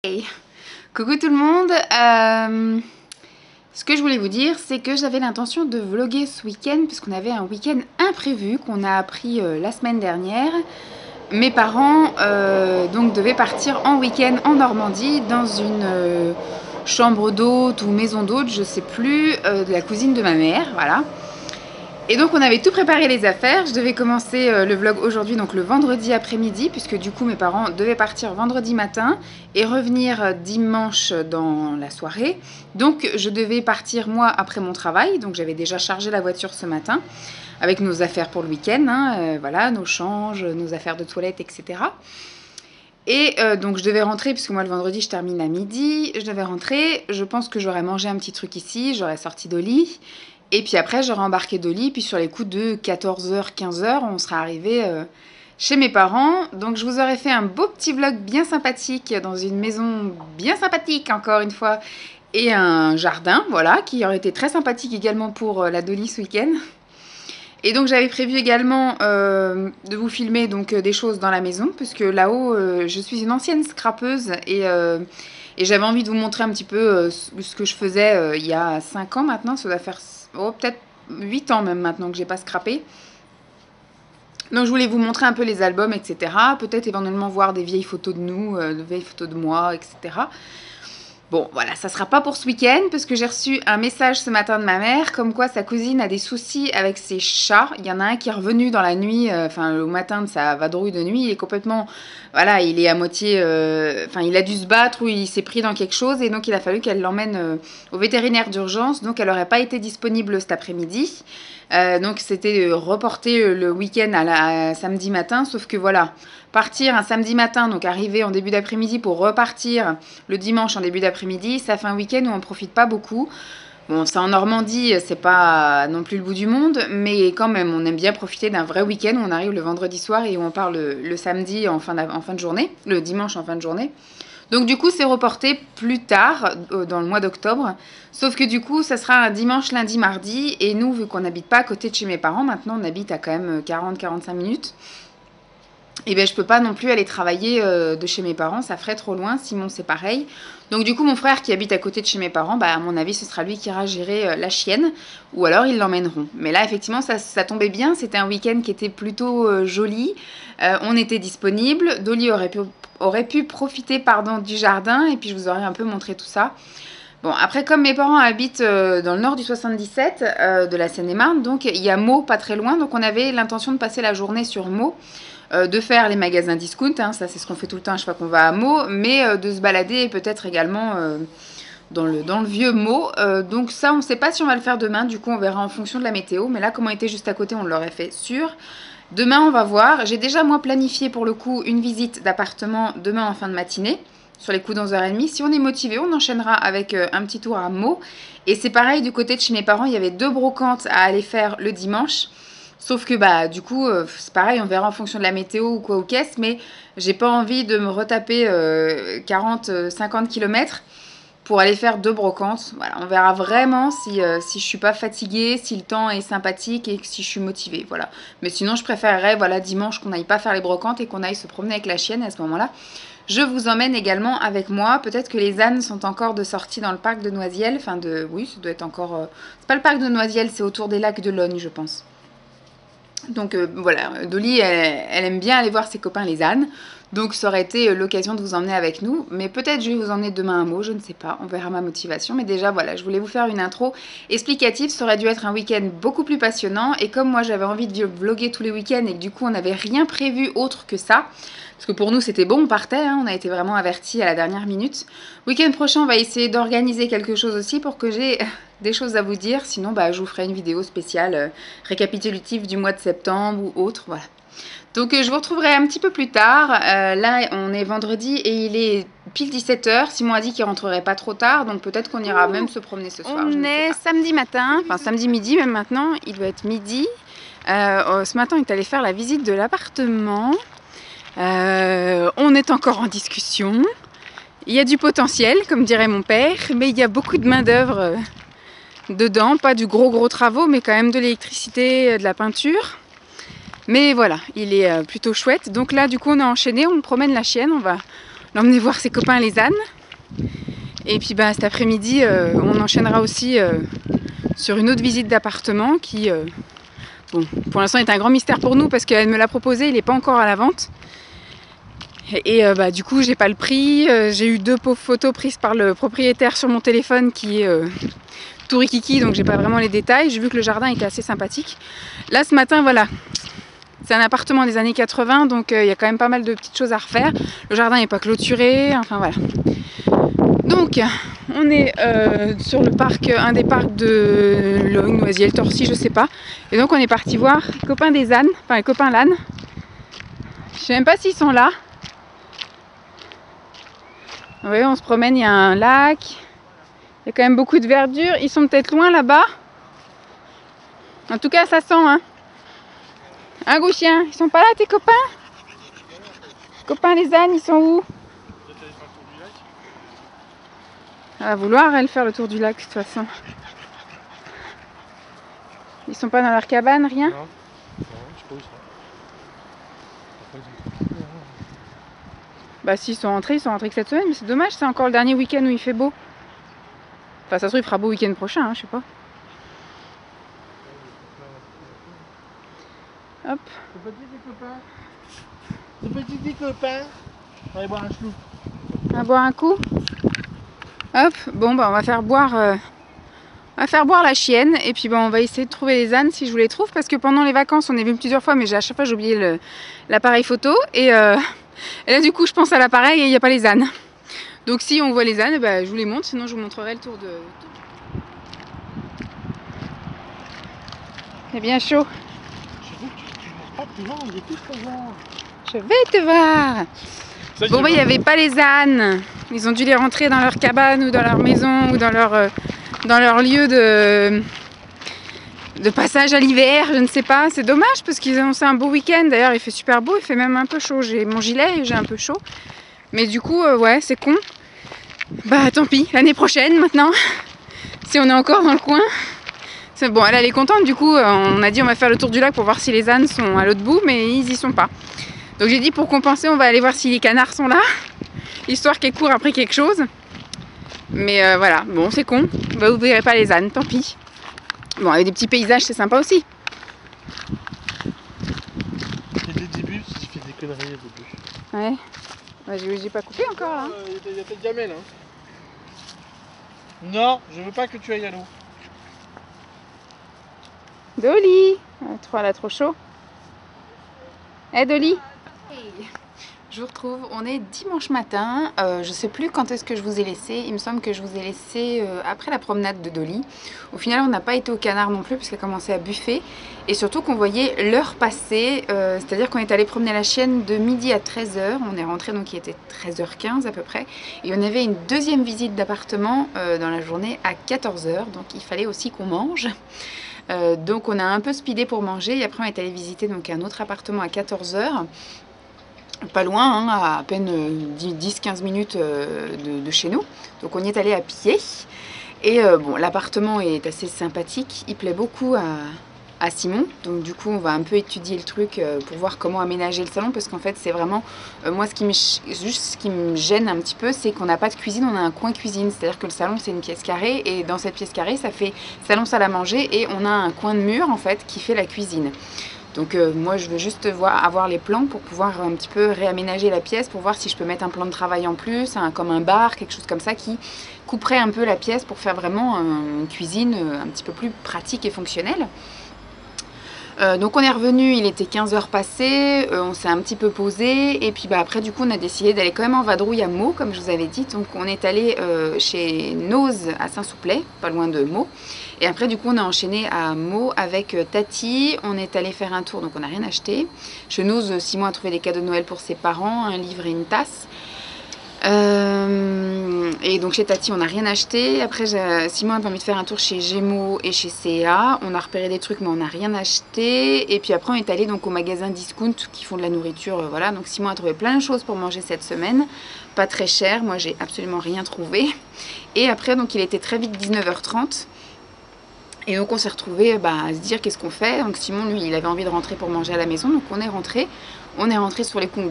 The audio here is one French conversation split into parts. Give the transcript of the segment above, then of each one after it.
Hey. Coucou tout le monde, ce que je voulais vous dire c'est que j'avais l'intention de vlogger ce week-end puisqu'on avait un week-end imprévu qu'on a appris la semaine dernière. Mes parents donc devaient partir en week-end en Normandie dans une chambre d'hôte ou maison d'hôte, je sais plus, de la cousine de ma mère, voilà. Et donc on avait tout préparé les affaires, je devais commencer le vlog aujourd'hui, donc le vendredi après-midi, puisque du coup mes parents devaient partir vendredi matin et revenir dimanche dans la soirée. Donc je devais partir moi après mon travail, donc j'avais déjà chargé la voiture ce matin avec nos affaires pour le week-end, hein, voilà, nos changes, nos affaires de toilette, etc. Et donc je devais rentrer, puisque moi le vendredi je termine à midi, je devais rentrer, je pense que j'aurais mangé un petit truc ici, j'aurais sorti Dolly. Et puis après, j'aurais embarqué Dolly, puis sur les coups de 14h, 15h, on sera arrivé chez mes parents. Donc je vous aurais fait un beau petit vlog bien sympathique dans une maison bien sympathique, encore une fois, et un jardin, voilà, qui aurait été très sympathique également pour la Dolly ce week-end. Et donc j'avais prévu également de vous filmer donc des choses dans la maison, puisque là-haut, je suis une ancienne scrapeuse et j'avais envie de vous montrer un petit peu ce que je faisais il y a 5 ans maintenant, ça doit faire peut-être 8 ans même maintenant que j'ai pas scrappé. Donc je voulais vous montrer un peu les albums, etc. Peut-être éventuellement voir des vieilles photos de nous, de vieilles photos de moi, etc. Bon, voilà, ça sera pas pour ce week-end, parce que j'ai reçu un message ce matin de ma mère, comme quoi sa cousine a des soucis avec ses chats. Il y en a un qui est revenu dans la nuit, enfin au matin de sa vadrouille de nuit, il est complètement, voilà, il est à moitié, enfin il a dû se battre ou il s'est pris dans quelque chose, et donc il a fallu qu'elle l'emmène au vétérinaire d'urgence, donc elle n'aurait pas été disponible cet après-midi. Donc c'était reporté le week-end à samedi matin, sauf que voilà, partir un samedi matin, donc arriver en début d'après-midi pour repartir le dimanche en début d'après-midi, ça fait un week-end où on ne profite pas beaucoup. Bon, ça en Normandie, c'est pas non plus le bout du monde, mais quand même, on aime bien profiter d'un vrai week-end où on arrive le vendredi soir et où on part le samedi en fin de journée, le dimanche en fin de journée. Donc du coup, c'est reporté plus tard, dans le mois d'octobre. Sauf que du coup, ça sera un dimanche, lundi, mardi. Et nous, vu qu'on n'habite pas à côté de chez mes parents, maintenant on habite à quand même 40-45 minutes. Et bien je peux pas non plus aller travailler de chez mes parents, ça ferait trop loin. Simon c'est pareil. Donc du coup mon frère qui habite à côté de chez mes parents, bah à mon avis ce sera lui qui ira gérer la chienne, ou alors ils l'emmèneront. Mais là effectivement ça tombait bien, c'était un week-end qui était plutôt joli, on était disponible, Dolly aurait pu profiter pardon, du jardin, et puis je vous aurais un peu montré tout ça. Bon, après, comme mes parents habitent dans le nord du 77, de la Seine-et-Marne, donc il y a Meaux pas très loin, donc on avait l'intention de passer la journée sur Meaux, de faire les magasins discount, hein, ça c'est ce qu'on fait tout le temps à chaque fois qu'on va à Meaux, mais de se balader peut-être également dans le vieux Meaux. Donc ça, on ne sait pas si on va le faire demain, du coup on verra en fonction de la météo, mais là, comme on était juste à côté, on l'aurait fait sûr. Demain, on va voir. J'ai déjà, moi, planifié pour le coup une visite d'appartement demain en fin de matinée, sur les coups d'11h30. Si on est motivé, on enchaînera avec un petit tour à Meaux. Et c'est pareil, du côté de chez mes parents, il y avait 2 brocantes à aller faire le dimanche. Sauf que bah du coup, c'est pareil, on verra en fonction de la météo ou quoi ou qu'est-ce, mais j'ai pas envie de me retaper 40-50 km pour aller faire 2 brocantes. Voilà, on verra vraiment si je suis pas fatiguée, si le temps est sympathique et si je suis motivée, voilà. Mais sinon, je préférerais, voilà, dimanche qu'on n'aille pas faire les brocantes et qu'on aille se promener avec la chienne. À ce moment-là, je vous emmène également avec moi. Peut-être que les ânes sont encore de sortie dans le parc de Noisiel. Enfin, oui, ça doit être encore... C'est pas le parc de Noisiel, c'est autour des lacs de Logne, je pense. Donc voilà, Dolly, elle aime bien aller voir ses copains les ânes. Donc ça aurait été l'occasion de vous emmener avec nous. Mais peut-être je vais vous emmener demain à Meaux, je ne sais pas. On verra ma motivation. Mais déjà, voilà, je voulais vous faire une intro explicative. Ça aurait dû être un week-end beaucoup plus passionnant. Et comme moi, j'avais envie de vlogger tous les week-ends et que du coup, on n'avait rien prévu autre que ça. Parce que pour nous, c'était bon, on partait. Hein, on a été vraiment avertis à la dernière minute. Week-end prochain, on va essayer d'organiser quelque chose aussi pour que j'ai des choses à vous dire. Sinon, bah, je vous ferai une vidéo spéciale récapitulative du mois de septembre ou autre. Voilà. Donc je vous retrouverai un petit peu plus tard. Là, on est vendredi et il est pile 17h. Simon a dit qu'il rentrerait pas trop tard, donc peut-être qu'on ira même se promener ce soir. On est samedi matin, enfin samedi midi même maintenant. Il doit être midi. Ce matin, on est allé faire la visite de l'appartement. On est encore en discussion. Il y a du potentiel, comme dirait mon père, mais il y a beaucoup de main d'œuvre dedans. Pas du gros travaux, mais quand même de l'électricité, de la peinture. Mais voilà, il est plutôt chouette. Donc là, du coup, on a enchaîné, on promène la chienne. On va l'emmener voir ses copains les ânes. Et puis bah, cet après-midi, on enchaînera aussi sur une autre visite d'appartement qui, bon, pour l'instant est un grand mystère pour nous parce qu'elle me l'a proposé, il n'est pas encore à la vente. Et bah, du coup, j'ai pas le prix. J'ai eu 2 photos prises par le propriétaire sur mon téléphone qui est tout rikiki, donc j'ai pas vraiment les détails. J'ai vu que le jardin était assez sympathique. Là, ce matin, voilà. C'est un appartement des années 80, donc il y a quand même pas mal de petites choses à refaire. Le jardin n'est pas clôturé, enfin voilà. Donc, on est sur le parc, un des parcs de Logne, Noisiel, Torcy, je sais pas. Et donc, on est parti voir les copains des ânes, enfin les copains l'âne. Je sais même pas s'ils sont là. Oui, on se promène, il y a un lac. Il y a quand même beaucoup de verdure. Ils sont peut-être loin là-bas. En tout cas, ça sent, hein. Un gros chien, ils sont pas là tes copains? Copains les ânes, ils sont où? Elle va vouloir elle faire le tour du lac de toute façon. Ils sont pas dans leur cabane, rien? Non, je sais pas où ils sont. Bah s'ils sont rentrés que cette semaine, mais c'est dommage, c'est encore le dernier week-end où il fait beau. Enfin ça se trouve il fera beau week-end prochain, hein, je sais pas. Hop. C'est petit des copains. C'est petit des copains. On va aller boire un chelou. On va boire un coup. Hop, bon bah on va faire boire la chienne et puis bah, on va essayer de trouver les ânes si je vous les trouve parce que pendant les vacances on est venu plusieurs fois mais à chaque fois j'ai oublié l'appareil photo et là du coup je pense à l'appareil et il n'y a pas les ânes. Donc si on voit les ânes, bah, je vous les montre, sinon je vous montrerai le tour de... C'est bien chaud. Je veux que tu ne pas plus loin, il est tout présent. Je vais te voir. Bon bah il n'y avait pas les ânes. Ils ont dû les rentrer dans leur cabane ou dans leur maison ou dans leur lieu de passage à l'hiver, je ne sais pas. C'est dommage parce qu'ils ont annoncé un beau week-end. D'ailleurs il fait super beau, il fait même un peu chaud. J'ai mon gilet et j'ai un peu chaud. Mais du coup ouais c'est con. Bah tant pis, l'année prochaine maintenant. Si on est encore dans le coin. Bon elle est contente du coup. On a dit on va faire le tour du lac pour voir si les ânes sont à l'autre bout mais ils y sont pas. Donc j'ai dit pour compenser on va aller voir si les canards sont là. Histoire qu'elle court après quelque chose. Mais voilà, bon c'est con. Bah, vous verrez pas les ânes, tant pis. Bon avec des petits paysages c'est sympa aussi. C'est des débuts, si tu fais des conneries au début. Ouais. Bah, j'ai pas coupé encore là. Il y a peut-être Jamel. Hein. Non, je veux pas que tu ailles à l'eau. Dolly, elle a trop chaud. Hey Dolly. Hey. Je vous retrouve, on est dimanche matin, je sais plus quand est-ce que je vous ai laissé, il me semble que je vous ai laissé après la promenade de Dolly. Au final on n'a pas été au canard non plus parce qu'elle commençait à buffer et surtout qu'on voyait l'heure passer, c'est-à-dire qu'on est allé promener la chienne de midi à 13 h, on est rentré donc il était 13 h 15 à peu près et on avait une deuxième visite d'appartement dans la journée à 14 h, donc il fallait aussi qu'on mange. Donc on a un peu speedé pour manger et après on est allé visiter donc un autre appartement à 14 h. Pas loin, hein, à peine 10-15 minutes de chez nous. Donc on y est allé à pied. Et bon, l'appartement est assez sympathique. Il plaît beaucoup à Simon. Donc du coup, on va un peu étudier le truc pour voir comment aménager le salon. Parce qu'en fait, c'est vraiment... moi, ce qui me gêne un petit peu, c'est qu'on n'a pas de cuisine, on a un coin cuisine. C'est-à-dire que le salon, c'est une pièce carrée. Et dans cette pièce carrée, ça fait salon, salle à manger. Et on a un coin de mur, en fait, qui fait la cuisine. Donc moi je veux juste avoir les plans pour pouvoir un petit peu réaménager la pièce pour voir si je peux mettre un plan de travail en plus, comme un bar, quelque chose comme ça qui couperait un peu la pièce pour faire vraiment une cuisine un petit peu plus pratique et fonctionnelle. Donc on est revenu, il était 15 h passées, on s'est un petit peu posé et puis bah, après du coup on a décidé d'aller quand même en vadrouille à Meaux comme je vous avais dit. Donc on est allé chez Nose à Saint-Souplet, pas loin de Meaux. Et après du coup on a enchaîné à Meaux avec Tati, on est allé faire un tour donc on n'a rien acheté. Chez Nose, Simon a trouvé des cadeaux de Noël pour ses parents, un livre et une tasse. Et donc chez Tati on n'a rien acheté. Après Simon avait envie de faire un tour chez Gémeaux et chez CA. On a repéré des trucs mais on n'a rien acheté. Et puis après on est allé donc au magasin Discount qui font de la nourriture, voilà. Donc Simon a trouvé plein de choses pour manger cette semaine, pas très cher, moi j'ai absolument rien trouvé. Et après donc il était très vite 19 h 30. Et donc on s'est retrouvés à se dire qu'est-ce qu'on fait. Donc Simon lui il avait envie de rentrer pour manger à la maison, donc on est rentré. On est rentré sur les coups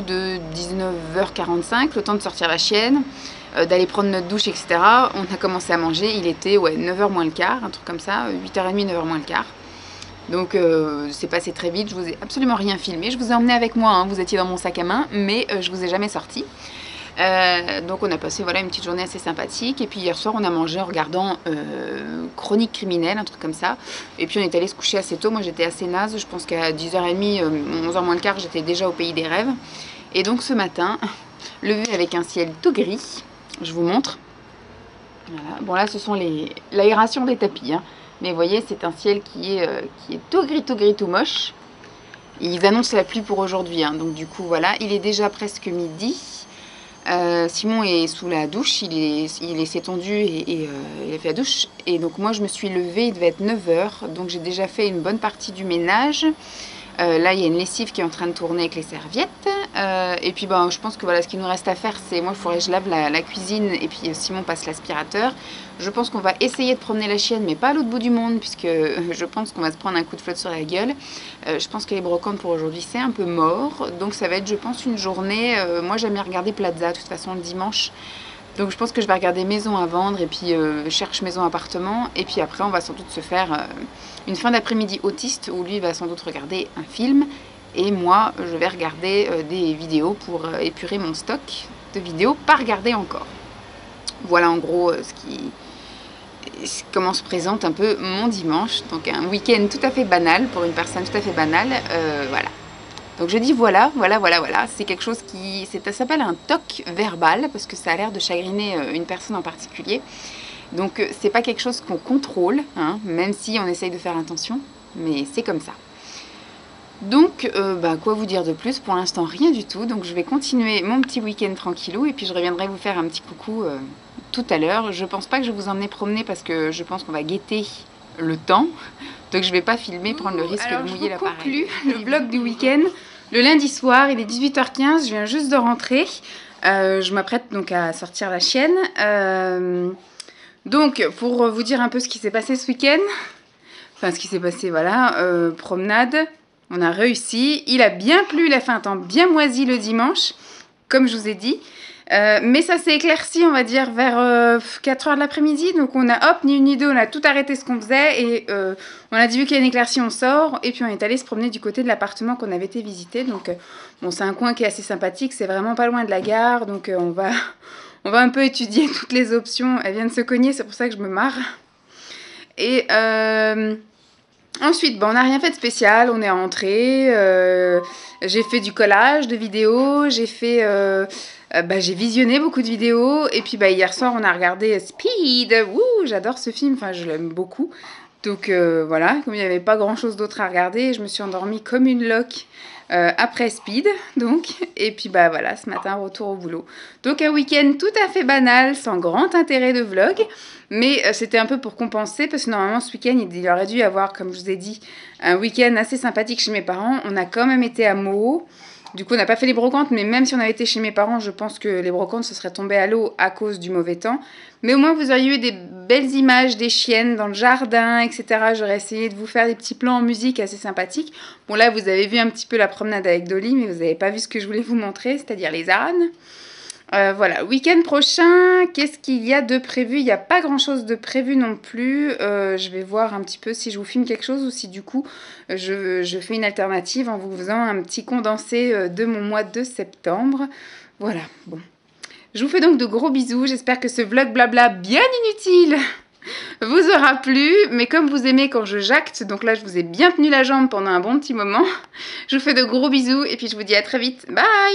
de 19h45, le temps de sortir la chienne, d'aller prendre notre douche, etc. On a commencé à manger, il était 9h moins le quart, un truc comme ça, 8h30, 9h moins le quart. Donc c'est passé très vite, je vous ai absolument rien filmé, je vous ai emmené avec moi, hein, vous étiez dans mon sac à main, mais je vous ai jamais sorti. Donc on a passé une petite journée assez sympathique, et puis hier soir on a mangé en regardant Chronique criminelle, un truc comme ça, et puis on est allé se coucher assez tôt. Moi j'étais assez naze, je pense qu'à 10h30, 11h moins le quart j'étais déjà au pays des rêves. Et donc ce matin, levé avec un ciel tout gris, je vous montre, voilà. Bon là ce sont l'aération des tapis, hein. Mais vous voyez c'est un ciel qui est tout gris, tout moche. Ils annoncent la pluie pour aujourd'hui, hein. Donc du coup voilà, il est déjà presque midi. Simon est sous la douche, il s'est tendu et il a fait la douche. Et donc moi je me suis levée, il devait être 9h, donc j'ai déjà fait une bonne partie du ménage. Là il y a une lessive qui est en train de tourner avec les serviettes. Et puis je pense que voilà, ce qu'il nous reste à faire, c'est moi il faudrait que je lave la cuisine et puis Simon passe l'aspirateur. Je pense qu'on va essayer de promener la chienne, mais pas à l'autre bout du monde, puisque je pense qu'on va se prendre un coup de flotte sur la gueule. Je pense que les brocantes pour aujourd'hui c'est un peu mort, donc ça va être je pense une journée, moi j'aime bien regarder Plaza de toute façon le dimanche. Donc je pense que je vais regarder maison à vendre et puis cherche maison appartement. Et puis après on va sans doute se faire une fin d'après-midi autiste où lui va sans doute regarder un film. Et moi je vais regarder des vidéos pour épurer mon stock de vidéos pas regardées encore. Voilà en gros comment se présente un peu mon dimanche. Donc un week-end tout à fait banal pour une personne tout à fait banale. Voilà. Donc je dis voilà, c'est quelque chose qui, ça s'appelle un toc verbal parce que ça a l'air de chagriner une personne en particulier. Donc c'est pas quelque chose qu'on contrôle, hein, même si on essaye de faire attention, mais c'est comme ça. Donc quoi vous dire de plus, pour l'instant rien du tout, donc je vais continuer mon petit week-end tranquillou et puis je reviendrai vous faire un petit coucou tout à l'heure. Je pense pas que je vais vous emmener promener parce que je pense qu'on va guetter le temps, donc je vais pas filmer, prendre le risque de mouiller l'appareil. Le vlog du week-end, le lundi soir, il est 18h15, je viens juste de rentrer, je m'apprête donc à sortir la chienne. Donc pour vous dire un peu ce qui s'est passé ce week-end, enfin ce qui s'est passé, voilà, promenade, on a réussi, il a bien plu, il a fait un temps bien moisi le dimanche, comme je vous ai dit. Mais ça s'est éclairci, on va dire, vers 4h de l'après-midi. Donc on a, hop, ni une ni deux, on a tout arrêté ce qu'on faisait. Et on a dit, vu qu'il y a une éclaircie, on sort. Et puis on est allé se promener du côté de l'appartement qu'on avait été visiter. Donc bon, c'est un coin qui est assez sympathique, c'est vraiment pas loin de la gare. Donc on va un peu étudier toutes les options. Elle vient de se cogner, c'est pour ça que je me marre. Et ensuite, on n'a rien fait de spécial, on est rentré. J'ai fait du collage de vidéos, j'ai fait... j'ai visionné beaucoup de vidéos et puis hier soir on a regardé Speed. Wouh, j'adore ce film, enfin je l'aime beaucoup. Donc voilà, comme il n'y avait pas grand chose d'autre à regarder, je me suis endormie comme une loque après Speed. Donc, et puis voilà, ce matin retour au boulot. Donc un week-end tout à fait banal, sans grand intérêt de vlog. Mais c'était un peu pour compenser parce que normalement ce week-end il aurait dû y avoir, comme je vous ai dit, un week-end assez sympathique chez mes parents. On a quand même été à Moho. Du coup, on n'a pas fait les brocantes, mais même si on avait été chez mes parents, je pense que les brocantes se seraient tombées à l'eau à cause du mauvais temps. Mais au moins, vous auriez eu des belles images des chiennes dans le jardin, etc. J'aurais essayé de vous faire des petits plans en musique assez sympathiques. Bon, là, vous avez vu un petit peu la promenade avec Dolly, mais vous n'avez pas vu ce que je voulais vous montrer, c'est-à-dire les ânes. Voilà, week-end prochain, qu'est-ce qu'il y a de prévu? Il n'y a pas grand-chose de prévu non plus. Je vais voir un petit peu si je vous filme quelque chose ou si du coup je fais une alternative en vous faisant un petit condensé de mon mois de septembre. Voilà, bon. Je vous fais donc de gros bisous. J'espère que ce vlog blabla bien inutile vous aura plu. Mais comme vous aimez quand je jacte, donc là je vous ai bien tenu la jambe pendant un bon petit moment. Je vous fais de gros bisous et puis je vous dis à très vite. Bye!